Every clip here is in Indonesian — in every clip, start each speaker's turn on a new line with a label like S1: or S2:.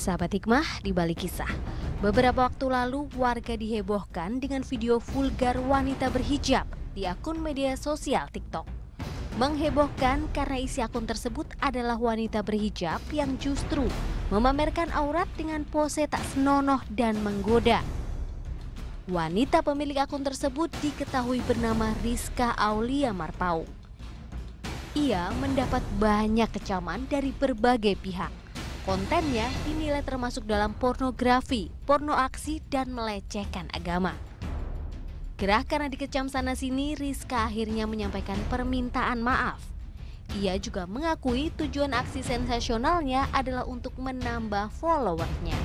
S1: Sahabat Hikmah di balik kisah. Beberapa waktu lalu warga dihebohkan dengan video vulgar wanita berhijab di akun media sosial TikTok. Menghebohkan karena isi akun tersebut adalah wanita berhijab yang justru memamerkan aurat dengan pose tak senonoh dan menggoda. Wanita pemilik akun tersebut diketahui bernama Rizka Aulia Marpaung. Ia mendapat banyak kecaman dari berbagai pihak. Kontennya dinilai termasuk dalam pornografi, porno aksi, dan melecehkan agama. Gerah karena dikecam sana-sini, Rizka akhirnya menyampaikan permintaan maaf. Ia juga mengakui tujuan aksi sensasionalnya adalah untuk menambah followernya.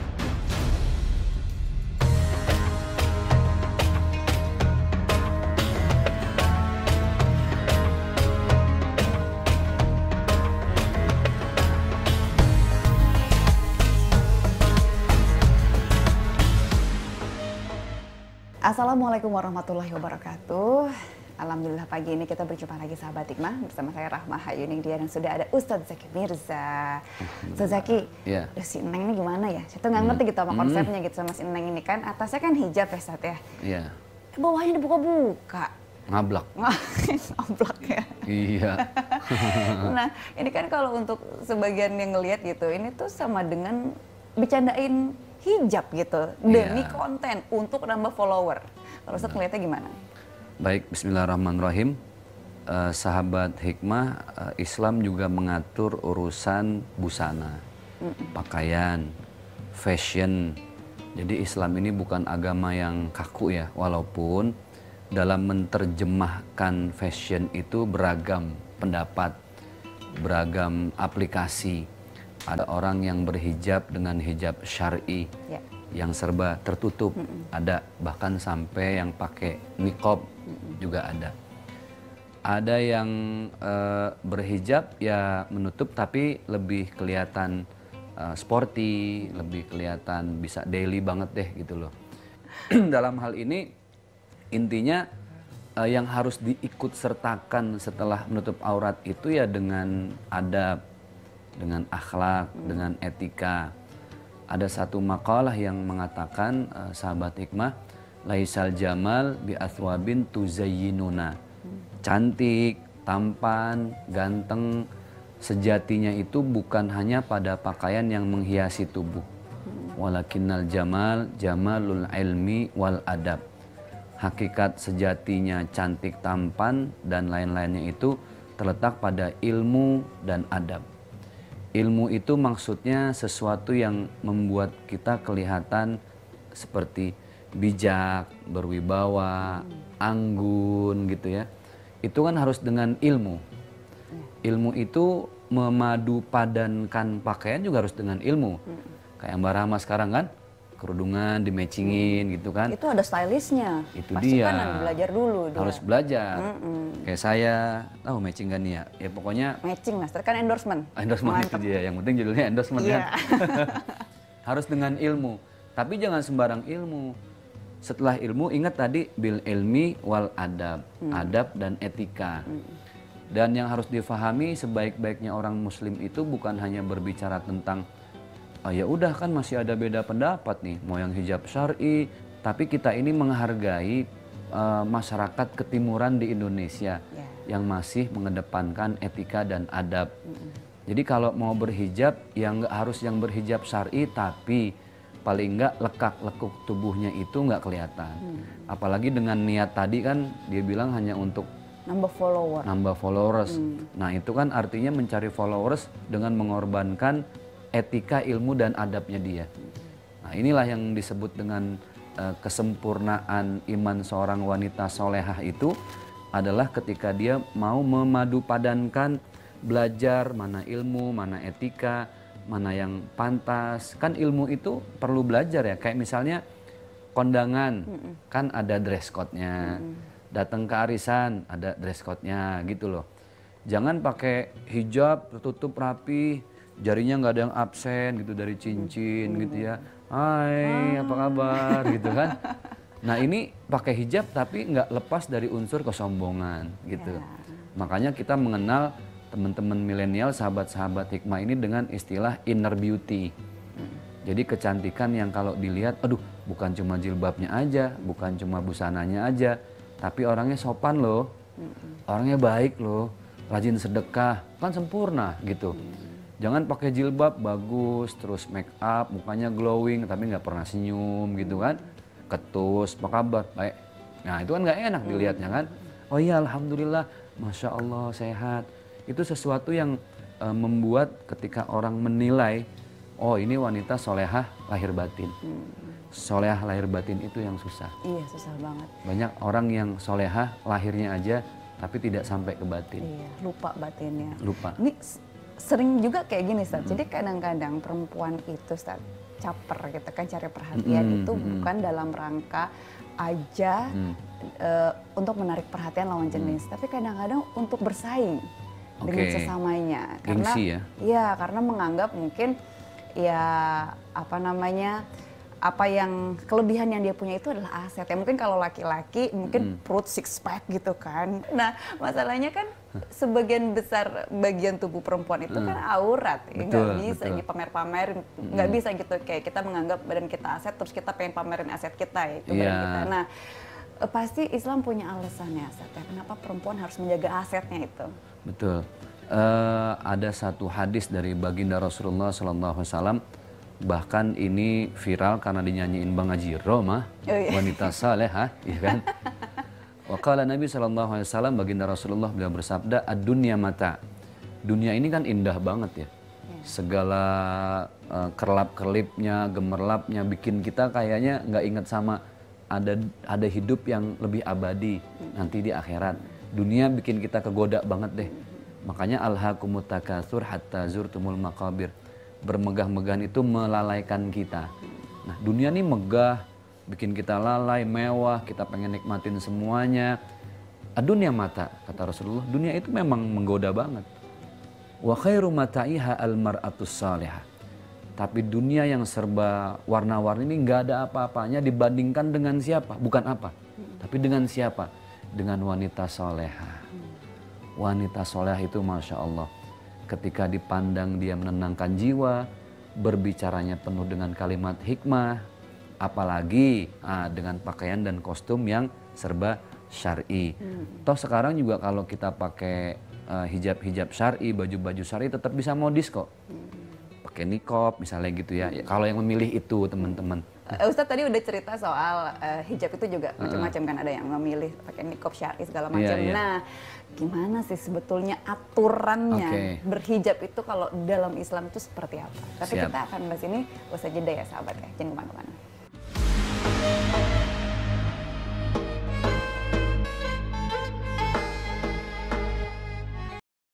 S2: Assalamualaikum warahmatullahi wabarakatuh. Alhamdulillah pagi ini kita berjumpa lagi sahabat Hikmah bersama saya Rahma Hayuningdia dan sudah ada Ustadz Zaki Mirza. Ustadz Zaki, si Neng ini gimana ya? Saya tuh nggak ngerti gitu sama konsepnya gitu sama si Neng ini kan atasnya kan hijab ya Ustadz ya?
S3: Iya.
S2: Bawahnya dibuka-buka.
S3: Ngablak.
S2: Ngablak ya?
S3: Iya.
S2: Nah ini kan kalau untuk sebagian yang ngelihat gitu, ini tuh sama dengan bercandain hijab gitu demi konten untuk nambah follower. Kalau Ustadz ngeliatnya gimana?
S3: Baik, bismillahirrahmanirrahim. Sahabat Hikmah, Islam juga mengatur urusan busana, pakaian, fashion. Jadi Islam ini bukan agama yang kaku ya, walaupun dalam menerjemahkan fashion itu beragam pendapat, beragam aplikasi. Ada orang yang berhijab dengan hijab syar'i yang serba tertutup, ada bahkan sampai yang pakai niqab juga ada. Ada yang berhijab ya menutup tapi lebih kelihatan sporty, lebih kelihatan bisa daily banget deh gitu loh. Dalam hal ini intinya yang harus diikut sertakan setelah menutup aurat itu ya dengan adab, dengan akhlak, dengan etika. Ada satu makalah yang mengatakan, sahabat Hikmah, laisal jamal bi athwabin tuzayyinuna. Cantik, tampan, ganteng, sejatinya itu bukan hanya pada pakaian yang menghiasi tubuh. Walakinnal jamal jamalul ilmi wal adab. Hakikat sejatinya cantik, tampan, dan lain-lainnya itu terletak pada ilmu dan adab. Ilmu itu maksudnya sesuatu yang membuat kita kelihatan seperti bijak, berwibawa, anggun gitu ya. Itu kan harus dengan ilmu. Ilmu itu memadu padankan pakaian juga harus dengan ilmu. Kayak Mbak Rahma sekarang kan, kerudungan di-matchingin gitu kan.
S2: Itu ada stylistnya.
S3: Itu
S2: pasti
S3: dia.
S2: Kan harus belajar dulu.
S3: Harus belajar. Kayak saya, tahu matching kan ya? Ya pokoknya.
S2: Matching mas, kan endorsement.
S3: Endorsement itu dia. Yang penting judulnya endorsement kan. Harus dengan ilmu. Tapi jangan sembarang ilmu. Setelah ilmu ingat tadi bil ilmi wal adab. Adab dan etika. Dan yang harus difahami sebaik-baiknya orang muslim itu bukan hanya berbicara tentang ya udah kan masih ada beda pendapat nih, mau yang hijab syar'i, tapi kita ini menghargai masyarakat ketimuran di Indonesia yang masih mengedepankan etika dan adab. Jadi kalau mau berhijab, ya nggak harus yang berhijab syar'i, tapi paling nggak lekak-lekuk tubuhnya itu nggak kelihatan. Apalagi dengan niat tadi kan dia bilang hanya untuk nambah followers. Nah itu kan artinya mencari followers dengan mengorbankan etika, ilmu, dan adabnya dia. Nah inilah yang disebut dengan kesempurnaan iman seorang wanita solehah itu adalah ketika dia mau memadupadankan belajar mana ilmu, mana etika, mana yang pantas. Kan ilmu itu perlu belajar ya, kayak misalnya kondangan kan ada dress code-nya, datang ke arisan ada dress code-nya gitu loh. Jangan pakai hijab tertutup rapi, jarinya nggak ada yang absen gitu dari cincin gitu ya. Hai, apa kabar gitu kan. Nah ini pakai hijab tapi nggak lepas dari unsur kesombongan gitu. Makanya kita mengenal teman-teman milenial, sahabat-sahabat Hikmah ini dengan istilah inner beauty. Jadi kecantikan yang kalau dilihat, aduh bukan cuma jilbabnya aja, bukan cuma busananya aja, tapi orangnya sopan loh, orangnya baik loh, rajin sedekah, kan sempurna gitu. Jangan pakai jilbab bagus, terus make up, mukanya glowing, tapi nggak pernah senyum gitu kan. Ketus, apa kabar? Baik. Nah itu kan nggak enak dilihatnya kan. Oh iya alhamdulillah, Masya Allah sehat. Itu sesuatu yang membuat ketika orang menilai, oh ini wanita solehah lahir batin. Solehah lahir batin itu yang susah.
S2: Iya susah banget.
S3: Banyak orang yang solehah lahirnya aja tapi tidak sampai ke batin.
S2: Iya, lupa batinnya.
S3: Lupa.
S2: Ini sering juga kayak gini, Ustaz. Jadi kadang-kadang perempuan itu, Ustaz, caper gitu kan, cari perhatian itu bukan dalam rangka aja untuk menarik perhatian lawan jenis, tapi kadang-kadang untuk bersaing dengan sesamanya. Karena
S3: gengsi ya?
S2: Iya, karena menganggap mungkin ya apa namanya, apa yang kelebihan yang dia punya itu adalah aset. Ya mungkin kalau laki-laki mungkin perut six pack gitu kan. Nah masalahnya kan sebagian besar bagian tubuh perempuan itu kan aurat, ya nggak bisa dipamer-pamerin, nggak bisa gitu kayak kita menganggap badan kita aset terus kita pengen pamerin aset kita ya itu badan kita. Nah pasti Islam punya alasannya, Ustaz, ya, kenapa perempuan harus menjaga asetnya itu.
S3: Betul. Ada satu hadis dari baginda Rasulullah SAW, bahkan ini viral karena dinyanyiin Bang Haji Roma, wanita salehah, ya kan? Waqala Nabi SAW, baginda Rasulullah beliau bersabda, ad-dunya mata. Dunia ini kan indah banget ya. Segala kerlap-kerlipnya, gemerlapnya bikin kita kayaknya nggak ingat sama ada hidup yang lebih abadi nanti di akhirat. Dunia bikin kita kegoda banget deh. Makanya alhaakumut takatsur hatta zurtumul maqabir. Bermegah-megahan itu melalaikan kita. Nah, dunia ini megah, bikin kita lalai, mewah, kita pengen nikmatin semuanya. Dunia mata, kata Rasulullah, dunia itu memang menggoda banget. Wa khairu mata'iha al-mar'atus salihah. Tapi dunia yang serba warna-warni ini nggak ada apa-apanya dibandingkan dengan siapa? Bukan apa, tapi dengan siapa? Dengan wanita solehah. Wanita solehah itu Masya Allah, ketika dipandang dia menenangkan jiwa, berbicaranya penuh dengan kalimat hikmah, apalagi dengan pakaian dan kostum yang serba syar'i. Toh sekarang juga kalau kita pakai hijab-hijab syar'i, baju-baju syar'i tetap bisa modis kok. Pakai niqab misalnya gitu ya. Kalau yang memilih itu teman-teman.
S2: Ustadz tadi udah cerita soal hijab itu juga macam-macam kan, ada yang memilih pakai niqab syar'i segala macam. Nah, gimana sih sebetulnya aturannya berhijab itu kalau dalam Islam itu seperti apa? Tapi kita akan bahas ini usai jeda ya sahabat ya. Jangan kemana-mana.